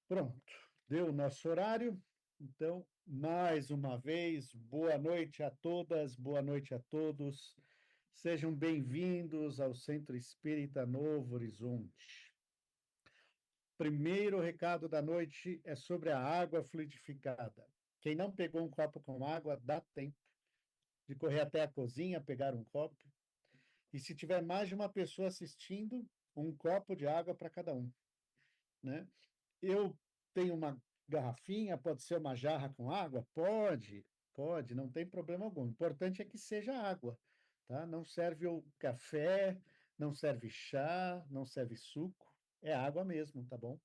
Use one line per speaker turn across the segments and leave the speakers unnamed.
Pronto, deu o nosso horário. Então, mais uma vez, boa noite a todas, boa noite a todos. Sejam bem-vindos ao Centro Espírita Novo Horizonte. Primeiro recado da noite é sobre a água fluidificada. Quem não pegou um copo com água, dá tempo de correr até a cozinha, pegar um copo. E se tiver mais de uma pessoa assistindo, um copo de água para cada um, né? Eu tenho uma garrafinha, pode ser uma jarra com água? Pode, pode, não tem problema algum. O importante é que seja água, tá? Não serve o café, não serve chá, não serve suco, é água mesmo, tá bom?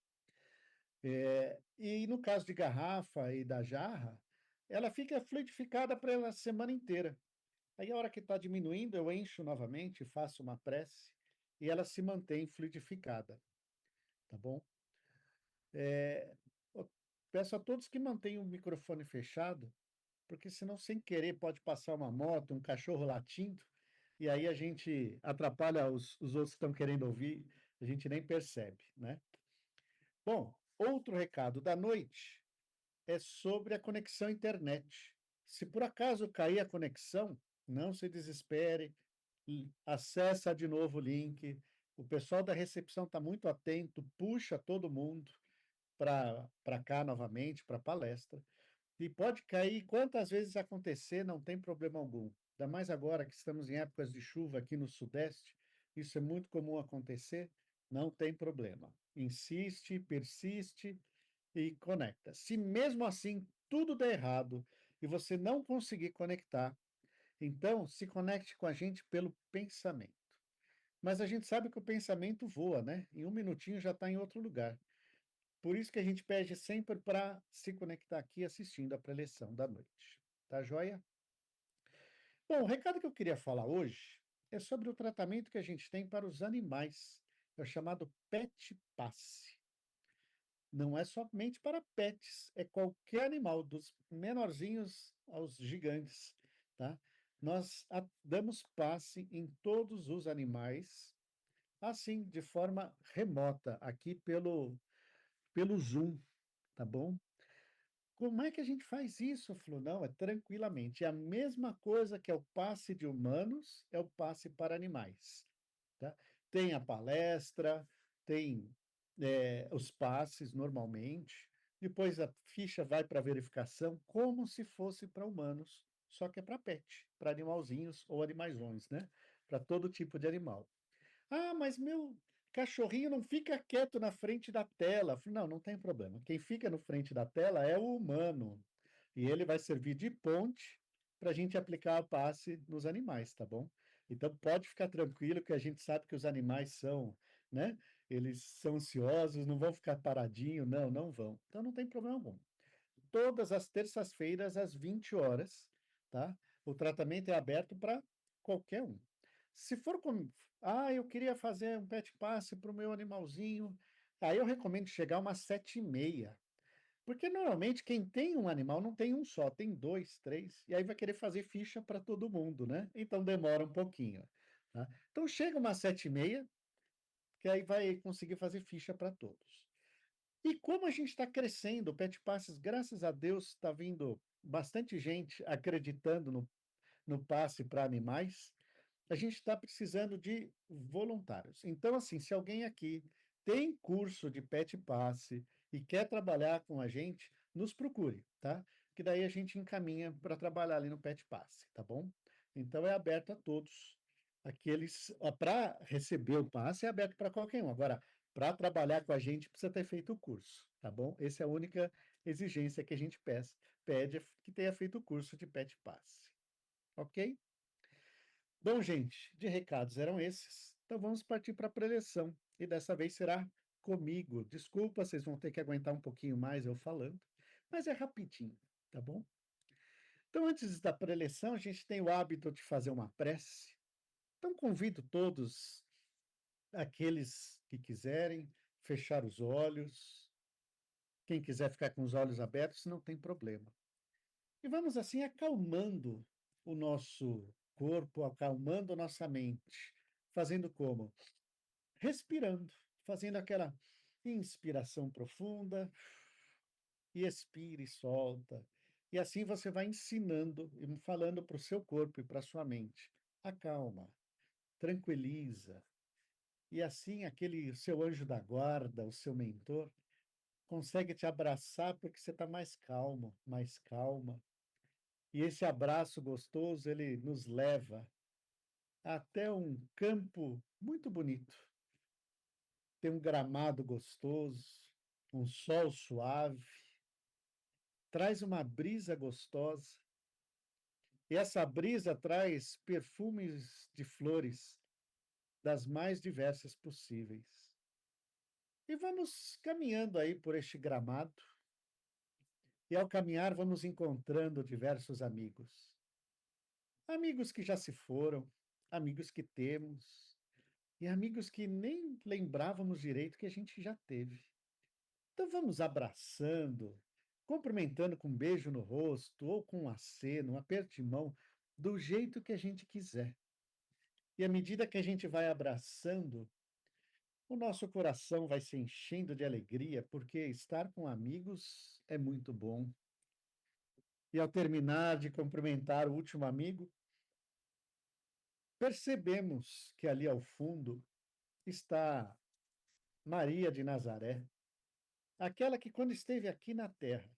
E no caso de garrafa e da jarra, ela fica fluidificada para a semana inteira. Aí a hora que está diminuindo, eu encho novamente, faço uma prece e ela se mantém fluidificada, tá bom? Eu peço a todos que mantenham o microfone fechado, porque senão, sem querer, pode passar uma moto, um cachorro latindo, e aí a gente atrapalha os outros que estão querendo ouvir, a gente nem percebe, né? Bom, outro recado da noite é sobre a conexão internet. Se por acaso cair a conexão, não se desespere, acessa de novo o link. O pessoal da recepção está muito atento, puxa todo mundo para cá novamente, para a palestra. E pode cair quantas vezes acontecer, não tem problema algum. Ainda mais agora que estamos em épocas de chuva aqui no Sudeste, isso é muito comum acontecer, não tem problema. Insiste, persiste e conecta. Se mesmo assim tudo der errado e você não conseguir conectar, então se conecte com a gente pelo pensamento. Mas a gente sabe que o pensamento voa, né? Em um minutinho já está em outro lugar. Por isso que a gente pede sempre para se conectar aqui assistindo a preleção da noite. Tá joia? Bom, o recado que eu queria falar hoje é sobre o tratamento que a gente tem para os animais. É o chamado PET Passe. Não é somente para pets, é qualquer animal, dos menorzinhos aos gigantes, tá? Nós damos passe em todos os animais, assim, de forma remota, aqui pelo Zoom, tá bom? Como é que a gente faz isso, Flu? Não, é tranquilamente. É a mesma coisa que é o passe de humanos, é o passe para animais. Tá? Tem a palestra, tem os passes normalmente, depois a ficha vai para verificação como se fosse para humanos, só que é para pet, para animalzinhos ou animaisões, né? Para todo tipo de animal. Ah, mas meu cachorrinho não fica quieto na frente da tela. Eu falei, não, não tem problema. Quem fica na frente da tela é o humano. E ele vai servir de ponte para a gente aplicar a passe nos animais, tá bom? Então pode ficar tranquilo que a gente sabe que os animais são, né? Eles são ansiosos, não vão ficar paradinho, não, não vão. Então não tem problema algum. Todas as terças-feiras, às 20 horas, tá? O tratamento é aberto para qualquer um. Se for como, eu queria fazer um pet passe para o meu animalzinho, aí eu recomendo chegar umas 7h30, porque normalmente quem tem um animal não tem um só, tem dois, três, e aí vai querer fazer ficha para todo mundo, né? Então demora um pouquinho, tá? Então chega umas 7h30, que aí vai conseguir fazer ficha para todos. E como a gente está crescendo, o Pet Passes, graças a Deus, está vindo bastante gente acreditando no passe para animais, a gente está precisando de voluntários. Então, assim, se alguém aqui tem curso de Pet Passe e quer trabalhar com a gente, nos procure, tá? Que daí a gente encaminha para trabalhar ali no Pet Passe, tá bom? Então é aberto a todos. Aqueles, para receber o passe é aberto para qualquer um. Agora, para trabalhar com a gente, precisa ter feito o curso, tá bom? Essa é a única exigência que a gente pede que tenha feito o curso de Pet Passe. Ok? Bom, gente, de recados eram esses. Então vamos partir para a preleção. E dessa vez será comigo. Desculpa, vocês vão ter que aguentar um pouquinho mais eu falando, mas é rapidinho, tá bom? Então, antes da preleção, a gente tem o hábito de fazer uma prece. Então, convido todos aqueles que quiserem fechar os olhos. Quem quiser ficar com os olhos abertos, não tem problema. E vamos assim acalmando o nosso corpo, acalmando a nossa mente, fazendo como? Respirando, fazendo aquela. Inspiração profunda e expira e solta. E assim você vai ensinando e falando para o seu corpo e para a sua mente. Acalma, tranquiliza. E assim aquele seu anjo da guarda, o seu mentor, consegue te abraçar porque você está mais calmo, mais calma. E esse abraço gostoso, ele nos leva até um campo muito bonito. Tem um gramado gostoso, um sol suave, traz uma brisa gostosa. E essa brisa traz perfumes de flores das mais diversas possíveis. E vamos caminhando aí por este gramado, e ao caminhar vamos encontrando diversos amigos. Amigos que já se foram, amigos que temos, e amigos que nem lembrávamos direito que a gente já teve. Então vamos abraçando, cumprimentando com um beijo no rosto, ou com um aceno, um aperto de mão, do jeito que a gente quiser. E à medida que a gente vai abraçando, o nosso coração vai se enchendo de alegria, porque estar com amigos é muito bom. E ao terminar de cumprimentar o último amigo, percebemos que ali ao fundo está Maria de Nazaré, aquela que, quando esteve aqui na terra,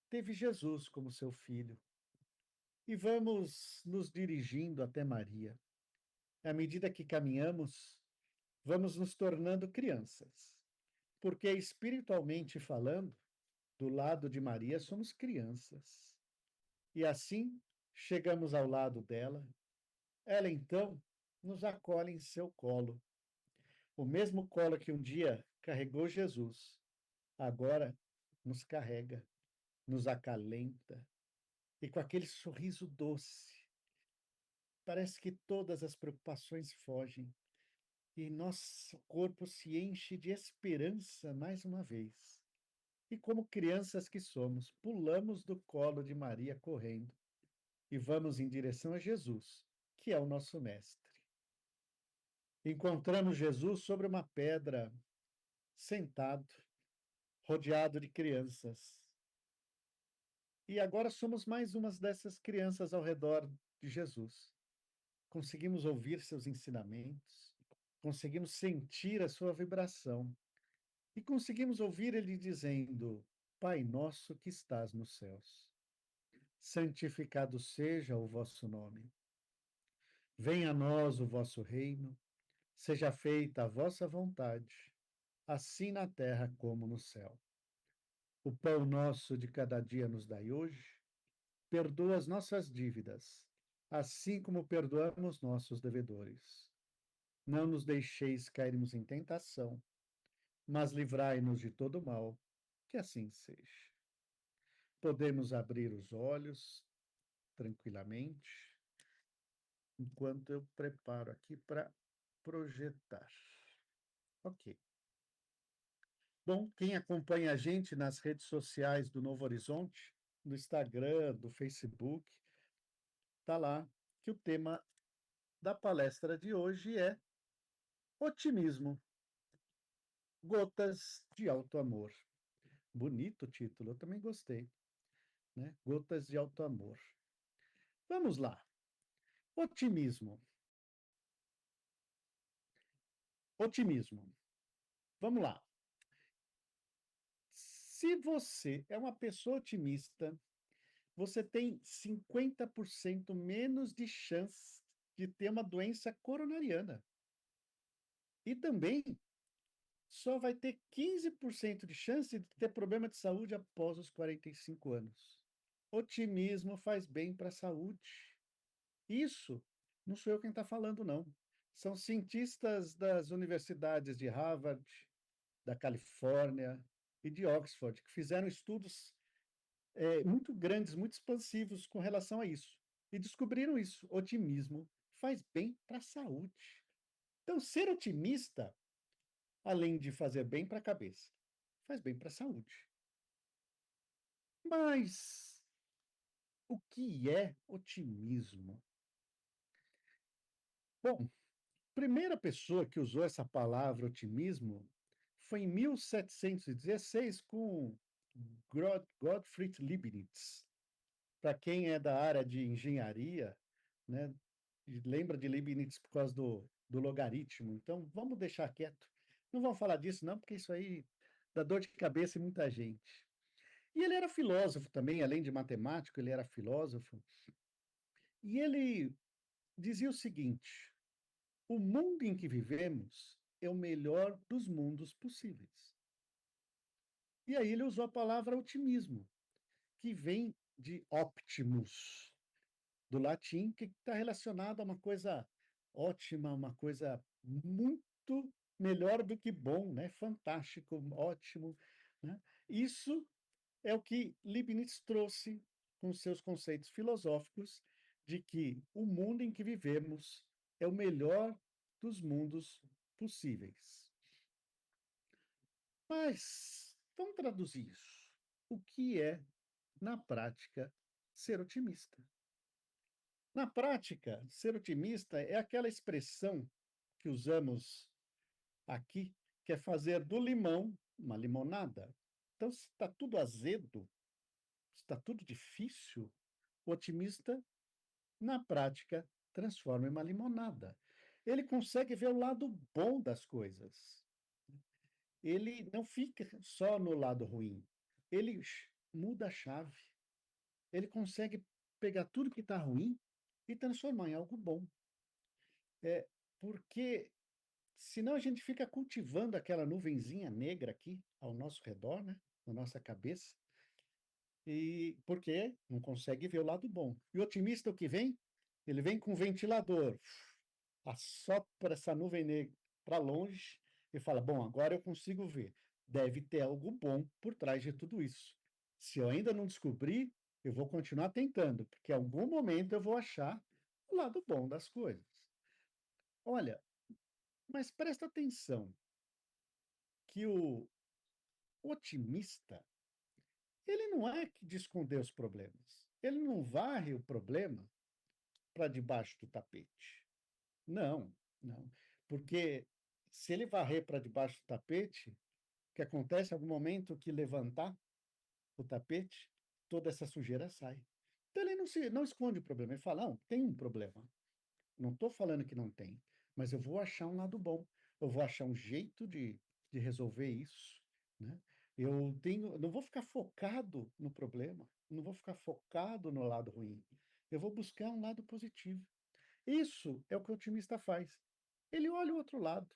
teve Jesus como seu filho. E vamos nos dirigindo até Maria. À medida que caminhamos, vamos nos tornando crianças, porque espiritualmente falando, do lado de Maria somos crianças. E assim chegamos ao lado dela. Ela então nos acolhe em seu colo, o mesmo colo que um dia carregou Jesus, agora nos carrega, nos acalenta, e com aquele sorriso doce, parece que todas as preocupações fogem e nosso corpo se enche de esperança mais uma vez. E como crianças que somos, pulamos do colo de Maria correndo e vamos em direção a Jesus, que é o nosso mestre. Encontramos Jesus sobre uma pedra, sentado, rodeado de crianças. E agora somos mais umas dessas crianças ao redor de Jesus. Conseguimos ouvir seus ensinamentos, conseguimos sentir a sua vibração e conseguimos ouvir ele dizendo: Pai nosso que estás nos céus, santificado seja o vosso nome. Venha a nós o vosso reino, seja feita a vossa vontade, assim na terra como no céu. O pão nosso de cada dia nos dai hoje, perdoa as nossas dívidas, assim como perdoamos nossos devedores. Não nos deixeis cairmos em tentação, mas livrai-nos de todo mal, que assim seja. Podemos abrir os olhos tranquilamente, enquanto eu preparo aqui para projetar. Ok. Bom, quem acompanha a gente nas redes sociais do Novo Horizonte, no Instagram, do Facebook, está lá que o tema da palestra de hoje é otimismo, gotas de alto amor. Bonito o título, eu também gostei, né? Gotas de alto amor. Vamos lá. Otimismo. Otimismo. Vamos lá. Se você é uma pessoa otimista, você tem 50% menos de chance de ter uma doença coronariana. E também só vai ter 15% de chance de ter problema de saúde após os 45 anos. Otimismo faz bem para a saúde. Isso não sou eu quem está falando, não. São cientistas das universidades de Harvard, da Califórnia e de Oxford, que fizeram estudos muito grandes, muito expansivos com relação a isso. E descobriram isso. Otimismo faz bem para a saúde. Então, ser otimista, além de fazer bem para a cabeça, faz bem para a saúde. Mas o que é otimismo? Bom, a primeira pessoa que usou essa palavra otimismo foi em 1716 com Gottfried Leibniz. Para quem é da área de engenharia, né, lembra de Leibniz por causa do logaritmo. Então, vamos deixar quieto. Não vamos falar disso, não, porque isso aí dá dor de cabeça em muita gente. E ele era filósofo também, além de matemático, ele era filósofo. E ele dizia o seguinte: o mundo em que vivemos é o melhor dos mundos possíveis. E aí ele usou a palavra otimismo, que vem de optimus, do latim, que está relacionado a uma coisa ótima, uma coisa muito melhor do que bom, né? Fantástico, ótimo, né? Isso é o que Leibniz trouxe com seus conceitos filosóficos de que o mundo em que vivemos é o melhor dos mundos possíveis. Mas vamos traduzir isso. O que é, na prática, ser otimista? Na prática, ser otimista é aquela expressão que usamos aqui, que é fazer do limão uma limonada. Então, se está tudo azedo, se está tudo difícil, o otimista, na prática, transforma em uma limonada. Ele consegue ver o lado bom das coisas. Ele não fica só no lado ruim. Ele muda a chave. Ele consegue pegar tudo que está ruim e transformar em algo bom. É, porque senão a gente fica cultivando aquela nuvenzinha negra aqui ao nosso redor, né? Na nossa cabeça. E porque não consegue ver o lado bom. E o otimista o que vem? Ele vem com um ventilador, assopra essa nuvem negra para longe e fala: bom, agora eu consigo ver. Deve ter algo bom por trás de tudo isso. Se eu ainda não descobri, eu vou continuar tentando, porque em algum momento eu vou achar o lado bom das coisas. Olha, mas presta atenção que o otimista, ele não é de esconder os problemas. Ele não varre o problema para debaixo do tapete. Não, não. Porque se ele varrer para debaixo do tapete, o que acontece em algum momento que levantar o tapete, toda essa sujeira sai. Então ele não esconde o problema, ele fala, não, tem um problema. Não estou falando que não tem, mas eu vou achar um lado bom. Eu vou achar um jeito de resolver isso, né? Eu não vou ficar focado no problema, não vou ficar focado no lado ruim. Eu vou buscar um lado positivo. Isso é o que o otimista faz. Ele olha o outro lado,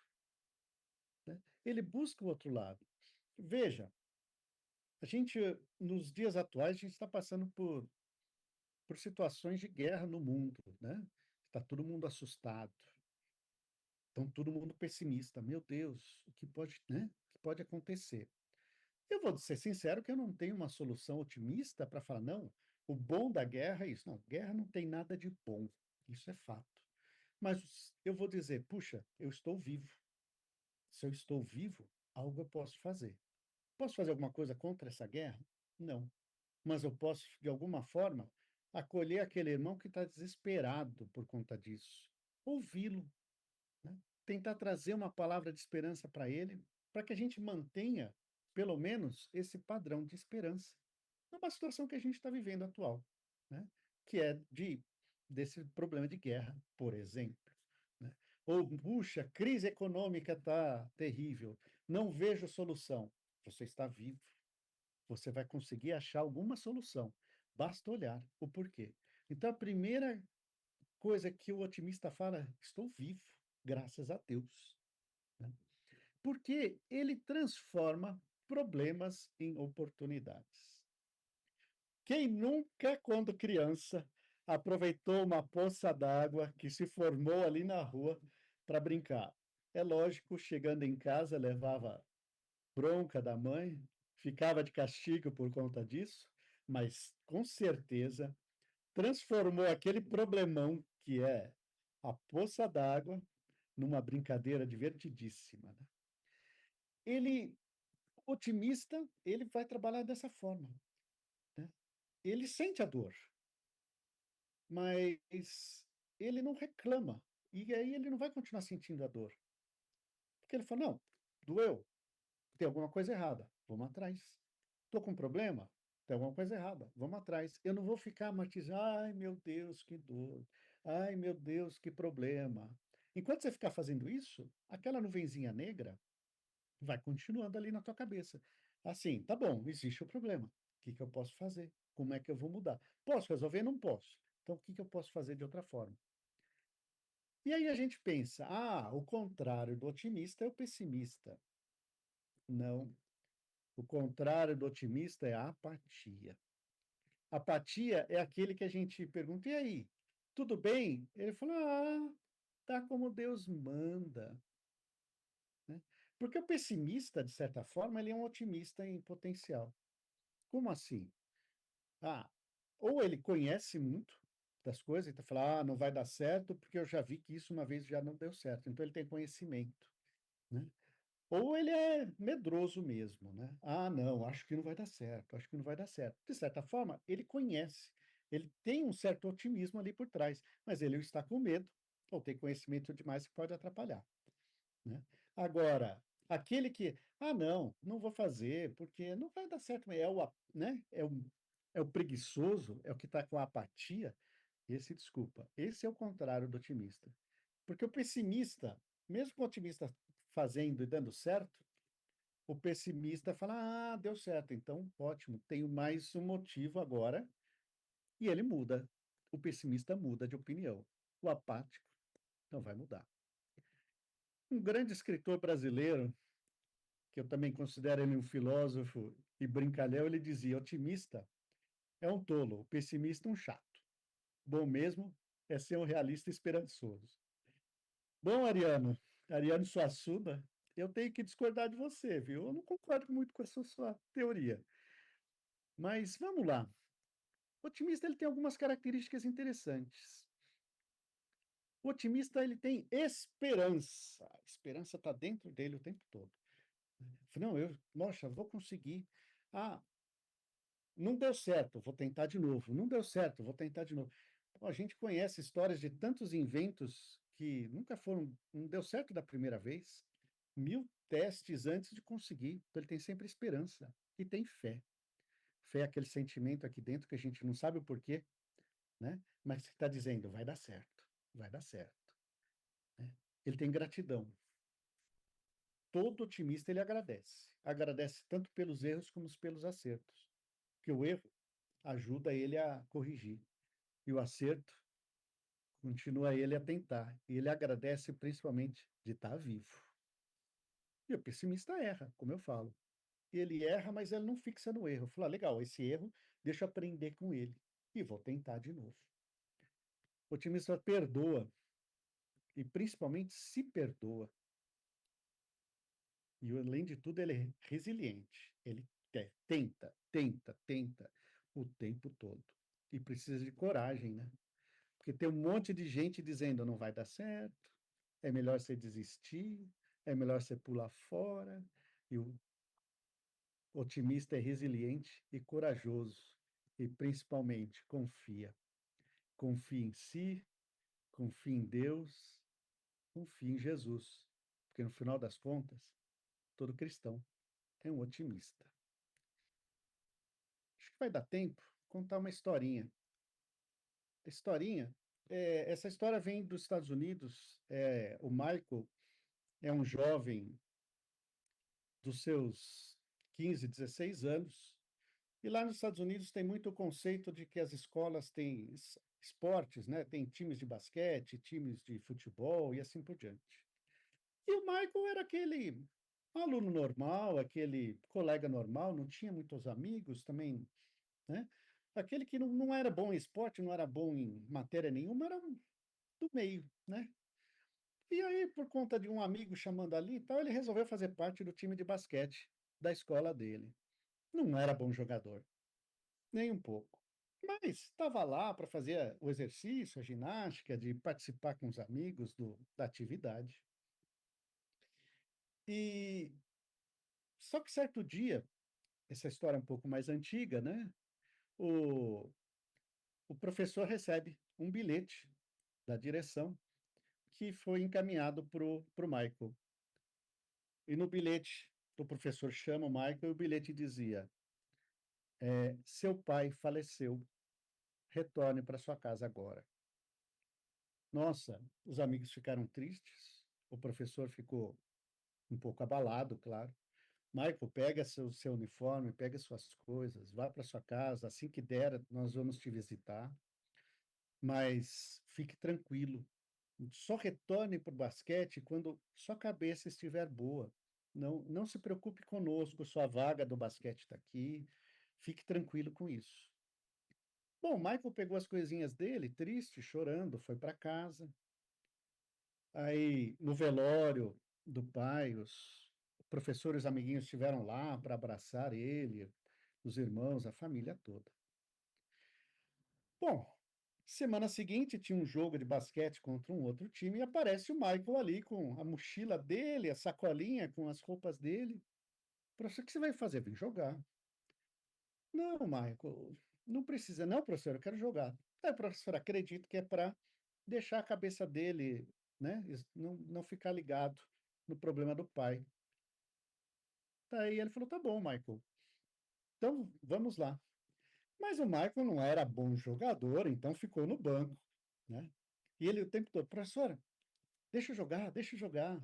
né? Ele busca o outro lado. Veja, a gente, nos dias atuais, a gente está passando por situações de guerra no mundo, né? Está todo mundo assustado. Então, todo mundo pessimista. Meu Deus, o que pode, né? O que pode acontecer? Eu vou ser sincero que eu não tenho uma solução otimista para falar, não, o bom da guerra é isso. Não, guerra não tem nada de bom. Isso é fato. Mas eu vou dizer, puxa, eu estou vivo. Se eu estou vivo, algo eu posso fazer. Posso fazer alguma coisa contra essa guerra? Não. Mas eu posso, de alguma forma, acolher aquele irmão que está desesperado por conta disso. Ouvi-lo, né? Tentar trazer uma palavra de esperança para ele, para que a gente mantenha, pelo menos, esse padrão de esperança numa situação que a gente está vivendo atual, né? Que é desse problema de guerra, por exemplo, né? Ou, puxa, crise econômica está terrível, não vejo solução. Você está vivo, você vai conseguir achar alguma solução, basta olhar o porquê. Então, a primeira coisa que o otimista fala, estou vivo, graças a Deus, né? Porque ele transforma problemas em oportunidades. Quem nunca, quando criança, aproveitou uma poça d'água que se formou ali na rua para brincar? É lógico, chegando em casa, levava bronca da mãe, ficava de castigo por conta disso, mas com certeza transformou aquele problemão que é a poça d'água numa brincadeira divertidíssima, né? Ele, otimista, ele vai trabalhar dessa forma, né? Ele sente a dor, mas ele não reclama. E aí ele não vai continuar sentindo a dor. Porque ele fala, não, doeu. tem alguma coisa errada, vamos atrás. Estou com um problema? Tem alguma coisa errada, vamos atrás. Eu não vou ficar martirizando, ai meu Deus, que dor, ai meu Deus, que problema. Enquanto você ficar fazendo isso, aquela nuvenzinha negra vai continuando ali na tua cabeça. Assim, tá bom, existe o problema. O que que eu posso fazer? Como é que eu vou mudar? Posso resolver? Não posso. Então, o que que eu posso fazer de outra forma? E aí a gente pensa, o contrário do otimista é o pessimista. Não, o contrário do otimista é a apatia. Apatia é aquele que a gente pergunta, e aí, tudo bem? Ele fala, tá como Deus manda, né? Porque o pessimista, de certa forma, ele é um otimista em potencial. Como assim? Ah, ou ele conhece muito das coisas, então fala, não vai dar certo, porque eu já vi que isso uma vez já não deu certo. Então ele tem conhecimento, né? Ou ele é medroso mesmo, né? Não, acho que não vai dar certo, acho que não vai dar certo. De certa forma, ele conhece, ele tem um certo otimismo ali por trás, mas ele está com medo, ou tem conhecimento demais que pode atrapalhar, né? Agora, aquele que, não, não vou fazer, porque não vai dar certo, né? É o preguiçoso, é o que está com a apatia, desculpa, esse é o contrário do otimista. Porque o pessimista, mesmo com o otimista fazendo e dando certo, o pessimista fala: deu certo, então ótimo, tenho mais um motivo agora, e ele muda. O pessimista muda de opinião. O apático não vai mudar. Um grande escritor brasileiro, que eu também considero ele um filósofo e brincalhão, ele dizia: otimista é um tolo, o pessimista um chato. Bom mesmo é ser um realista esperançoso. Bom, Ariano Suassuna, eu tenho que discordar de você, viu? Eu não concordo muito com essa sua teoria. Mas vamos lá. O otimista ele tem algumas características interessantes. O otimista ele tem esperança. A esperança está dentro dele o tempo todo. Não, nossa, vou conseguir. Não deu certo, vou tentar de novo. Não deu certo, vou tentar de novo. Pô, a gente conhece histórias de tantos inventos que nunca foram, não deu certo da primeira vez. 1000 testes antes de conseguir. Então ele tem sempre esperança e tem fé. Fé é aquele sentimento aqui dentro que a gente não sabe o porquê, né? Mas está dizendo, vai dar certo, vai dar certo, né? Ele tem gratidão. Todo otimista ele agradece. Agradece tanto pelos erros como pelos acertos. Porque o erro ajuda ele a corrigir. E o acerto continua ele a tentar. E ele agradece principalmente de estar vivo. E o pessimista erra, como eu falo. Ele erra, mas ele não fixa no erro. Fala, legal, esse erro, deixa eu aprender com ele. E vou tentar de novo. O otimista perdoa, e principalmente se perdoa. E além de tudo, ele é resiliente. Ele tenta o tempo todo. E precisa de coragem, né? Porque tem um monte de gente dizendo não vai dar certo, é melhor você desistir, é melhor você pular fora. E o otimista é resiliente e corajoso. E principalmente confia. Confia em si, confia em Deus, confia em Jesus. Porque no final das contas, todo cristão é um otimista. Acho que vai dar tempo contar uma historinha. A historinha, essa história vem dos Estados Unidos. O Michael é um jovem dos seus 15, 16 anos. E lá nos Estados Unidos tem muito o conceito de que as escolas têm esportes, né? Tem times de basquete, times de futebol e assim por diante. E o Michael era aquele aluno normal, aquele colega normal, não tinha muitos amigos também, né? Aquele que não era bom em esporte, não era bom em matéria nenhuma, era do meio, né? E aí, por conta de um amigo chamando ali e tal, ele resolveu fazer parte do time de basquete da escola dele. Não era bom jogador, nem um pouco. Mas estava lá para fazer o exercício, a ginástica, de participar com os amigos da atividade. E só que certo dia, essa história é um pouco mais antiga, né? O, o professor recebe um bilhete da direção que foi encaminhado para o Michael. E no bilhete o professor chama o Michael e o bilhete dizia: seu pai faleceu, retorne para sua casa agora. Nossa, os amigos ficaram tristes, o professor ficou um pouco abalado, claro. Michael, pega seu uniforme, pega suas coisas, vá para sua casa, assim que der, nós vamos te visitar, mas fique tranquilo. Só retorne para o basquete quando sua cabeça estiver boa. Não se preocupe conosco, sua vaga do basquete está aqui. Fique tranquilo com isso. Bom, Michael pegou as coisinhas dele, triste, chorando, foi para casa. Aí, no velório do pai, os professores amiguinhos estiveram lá para abraçar ele, os irmãos, a família toda. Bom, semana seguinte tinha um jogo de basquete contra um outro time e aparece o Michael ali com a mochila dele, a sacolinha com as roupas dele. Professor, o que você vai fazer? Vem jogar. Não, Michael, não precisa, não, professor, eu quero jogar. Professor, acredito que é para deixar a cabeça dele, né, não ficar ligado no problema do pai. Daí ele falou: tá bom, Michael, então vamos lá. Mas o Michael não era bom jogador, então ficou no banco, né? E ele o tempo todo: professor, deixa eu jogar, deixa eu jogar.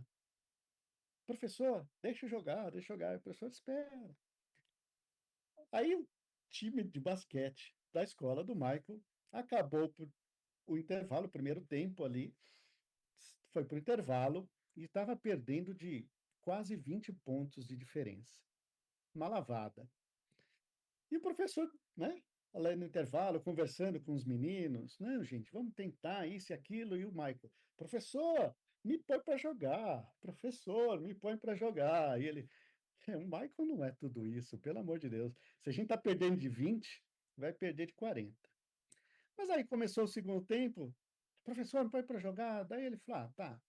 Professor, deixa eu jogar, deixa eu jogar. E o professor espera. Aí o time de basquete da escola do Michael acabou por o intervalo, o primeiro tempo ali, foi para o intervalo e estava perdendo de quase 20 pontos de diferença. Uma lavada. E o professor, né, lá no intervalo, conversando com os meninos, não, gente, vamos tentar isso e aquilo, e o Michael, professor, me põe para jogar, professor, me põe para jogar. E ele, o Michael não é tudo isso, pelo amor de Deus. Se a gente está perdendo de 20, vai perder de 40. Mas aí começou o segundo tempo, professor, me põe para jogar. Daí ele falou: ah, tá,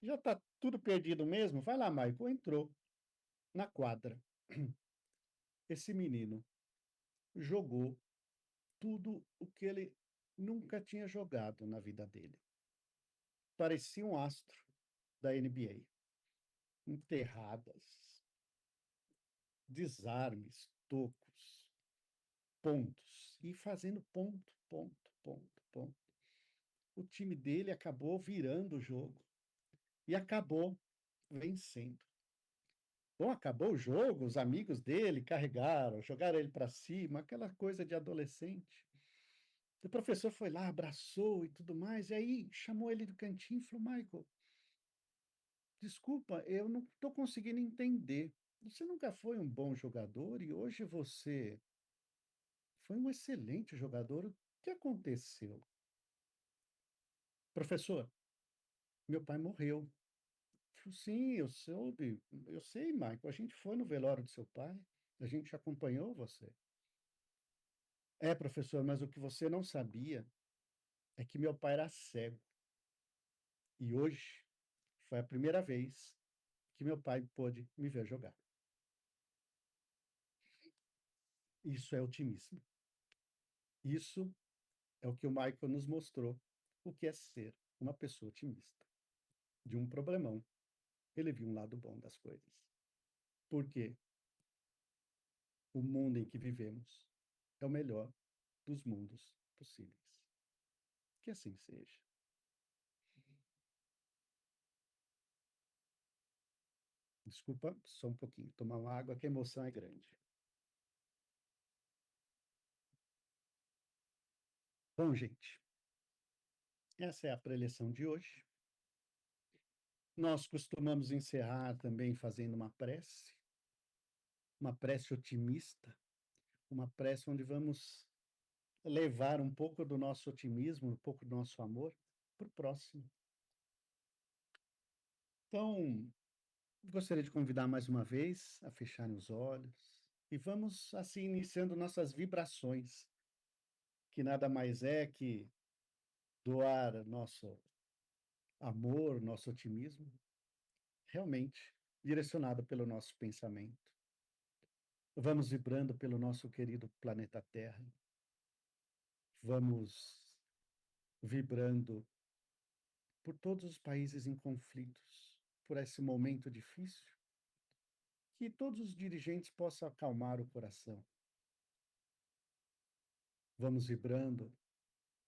já está tudo perdido mesmo, vai lá, Michael. Entrou na quadra. Esse menino jogou tudo o que ele nunca tinha jogado na vida dele. Parecia um astro da NBA. Enterradas, desarmes, tocos, pontos. E fazendo ponto, ponto, ponto, ponto. O time dele acabou virando o jogo e acabou vencendo. Bom, acabou o jogo, os amigos dele carregaram, jogaram ele para cima, aquela coisa de adolescente. O professor foi lá, abraçou e tudo mais, e aí chamou ele do cantinho e falou: Michael, desculpa, eu não estou conseguindo entender. Você nunca foi um bom jogador e hoje você foi um excelente jogador. O que aconteceu? Professor, meu pai morreu. Falei: sim, eu sei, Michael, a gente foi no velório do seu pai, a gente acompanhou você. Professor, mas o que você não sabia é que meu pai era cego. E hoje foi a primeira vez que meu pai pôde me ver jogar. Isso é otimismo. Isso é o que o Michael nos mostrou, o que é ser uma pessoa otimista. De um problemão, ele viu um lado bom das coisas. Porque o mundo em que vivemos é o melhor dos mundos possíveis. Que assim seja. Desculpa, só um pouquinho. Tomar uma água, que a emoção é grande. Bom, gente, essa é a preleção de hoje. Nós costumamos encerrar também fazendo uma prece otimista, uma prece onde vamos levar um pouco do nosso otimismo, um pouco do nosso amor para o próximo. Então, gostaria de convidar mais uma vez a fecharem os olhos e vamos assim iniciando nossas vibrações, que nada mais é que doar nosso amor, nosso otimismo, realmente direcionado pelo nosso pensamento. Vamos vibrando pelo nosso querido planeta Terra. Vamos vibrando por todos os países em conflitos, por esse momento difícil, que todos os dirigentes possam acalmar o coração. Vamos vibrando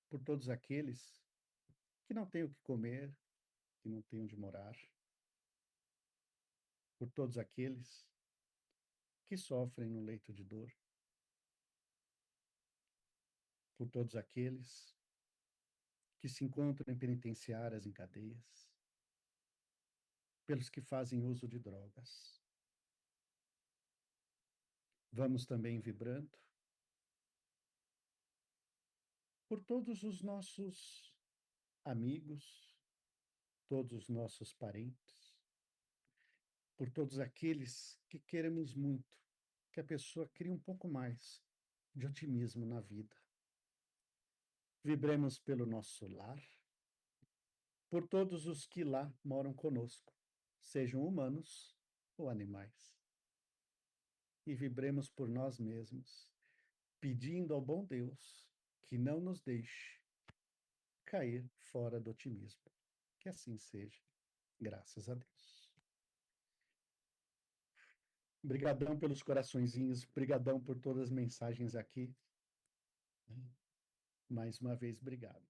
por todos aqueles que não têm o que comer, que não têm onde morar, por todos aqueles que sofrem no leito de dor, por todos aqueles que se encontram em penitenciárias, em cadeias, pelos que fazem uso de drogas. Vamos também vibrando por todos os nossos amigos, todos os nossos parentes, por todos aqueles que queremos muito que a pessoa crie um pouco mais de otimismo na vida. Vibremos pelo nosso lar, por todos os que lá moram conosco, sejam humanos ou animais. E vibremos por nós mesmos, pedindo ao bom Deus que não nos deixe cair fora do otimismo. Que assim seja, graças a Deus. Brigadão pelos coraçõezinhos, brigadão por todas as mensagens aqui. Mais uma vez, obrigado.